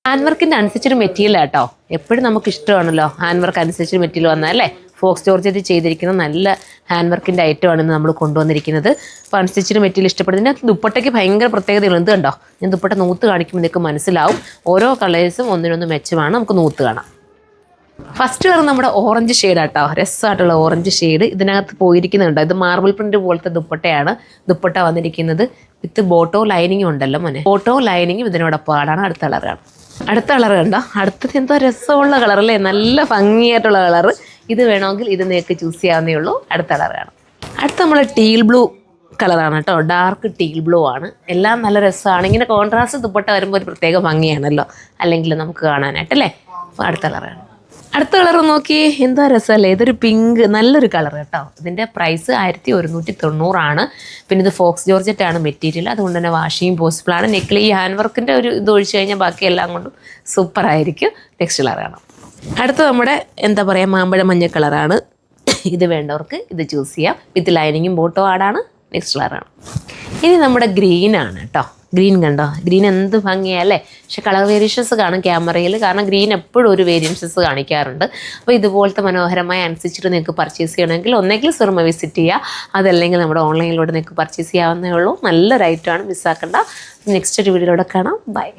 Hand വർക്കിൻ്റെ അനുസരിച്ചൊരു material കേട്ടോ. എപ്പോഴും നമുക്ക് ഇഷ്ടമാണല്ലോ ഹാൻഡ് വർക്ക് അനുസരിച്ചൊരു മെറ്റീരിയൽ വന്നാൽ അല്ലേ. ഫോക്സ് ജോർജറ്റ് ചെയ്തിരിക്കുന്ന നല്ല ഹാൻഡ് വർക്കിൻ്റെ ഐറ്റമാണ് നമ്മൾ കൊണ്ടുവന്നിരിക്കുന്നത്. അപ്പോൾ അനുസരിച്ചൊരു മെറ്റീരിയൽ ഇഷ്ടപ്പെടുന്നതിന് ദുപ്പട്ടയ്ക്ക് ഭയങ്കര പ്രത്യേകതകൾ എന്ത് കണ്ടോ. ഞാൻ ദുപ്പട്ട നൂത്ത് കാണിക്കുമ്പോൾ നിങ്ങൾക്ക് മനസ്സിലാവും. ഓരോ കളേഴ്സും ഒന്നിനൊന്ന് മെച്ചമാണ്. നമുക്ക് നൂത്ത് കാണാം. ഫസ്റ്റ് കളർ നമ്മുടെ ഓറഞ്ച് ഷെയ്ഡാട്ടോ. രസമായിട്ടുള്ള ഓറഞ്ച് ഷെയ്ഡ് ഇതിനകത്ത് പോയിരിക്കുന്നുണ്ടോ. ഇത് മാർബിൾ പ്രിന്റ് പോലത്തെ ദുപ്പട്ടയാണ്. ദുപ്പട്ട വന്നിരിക്കുന്നത് വിത്ത് ബോട്ടോ ലൈനിങ്ങും ഉണ്ടല്ലോ മോനെ. ബോട്ടോ ലൈനിങ്ങും ഇതിനോടൊപ്പമാണ്. അടുത്ത കളറാണ്. അടുത്ത കളർ കണ്ടോ. അടുത്തത് എന്തോ രസമുള്ള കളർ അല്ലേ. നല്ല ഭംഗിയായിട്ടുള്ള കളർ. ഇത് വേണമെങ്കിൽ ഇത് നിങ്ങൾക്ക് ചൂസ് ചെയ്യാവുന്നേ ഉള്ളൂ. അടുത്ത കളറാണ്. അടുത്ത നമ്മൾ ടീൽ ബ്ലൂ കളറാണ് കേട്ടോ. ഡാർക്ക് ടീൽ ബ്ലൂ ആണ്. എല്ലാം നല്ല രസമാണ്. ഇങ്ങനെ കോൺട്രാസ്റ്റ് ദുപ്പട്ട വരുമ്പോൾ ഒരു പ്രത്യേക ഭംഗിയാണല്ലോ അല്ലെങ്കിൽ നമുക്ക് കാണാനായിട്ടല്ലേ. അപ്പോൾ അടുത്ത കളറാണ്. അടുത്ത കളർ നോക്കി എന്താ രസമല്ലേ. ഇതൊരു പിങ്ക് നല്ലൊരു കളർ കേട്ടോ. ഇതിൻ്റെ പ്രൈസ് 1190 പിന്നെ ഇത് ഫോക്സ് ജോർജറ്റ് ആണ് മെറ്റീരിയൽ. അതുകൊണ്ട് തന്നെ വാഷിങ് പോസിബിളാണ്. നെക്കിൽ ഈ ഹാൻഡ് വർക്കിൻ്റെ ഒരു ഇത് ഒഴിച്ച് കഴിഞ്ഞാൽ ബാക്കി എല്ലാം കൊണ്ടും സൂപ്പറായിരിക്കും. നെക്സ്റ്റ് കളറാണ്. അടുത്ത നമ്മുടെ എന്താ പറയുക മാമ്പഴ മഞ്ഞ കളറാണ്. ഇത് വേണ്ടവർക്ക് ഇത് ചൂസ് ചെയ്യാം. വിത്ത് ലൈനിങ്ങും ബോട്ടോ ആടാണ്. നെക്സ്റ്റ് കളറാണ്. ഇനി നമ്മുടെ ഗ്രീനാണ് കേട്ടോ. ഗ്രീൻ കണ്ടോ. ഗ്രീൻ എന്ത് ഭംഗിയല്ലേ. പക്ഷെ കളർ വേരിയേഷൻസ് കാണും ക്യാമറയിൽ. കാരണം ഗ്രീൻ എപ്പോഴും ഒരു വേരിയേഷൻസ് കാണിക്കാറുണ്ട്. അപ്പോൾ ഇതുപോലത്തെ മനോഹരമായി അനുസരിച്ചിട്ട് നിങ്ങൾക്ക് പർച്ചേസ് ചെയ്യണമെങ്കിൽ ഒന്നെങ്കിൽ സുറുമ വിസിറ്റ് ചെയ്യുക. അതല്ലെങ്കിൽ നമ്മുടെ ഓൺലൈനിലൂടെ നിങ്ങൾക്ക് പർച്ചേസ് ചെയ്യാവുന്നേ ഉള്ളൂ. നല്ലൊരു ഐറ്റമാണ്. മിസ്സാക്കണ്ട. നെക്സ്റ്റ് ഒരു വീഡിയോയിലൂടെ കാണാം. ബൈ.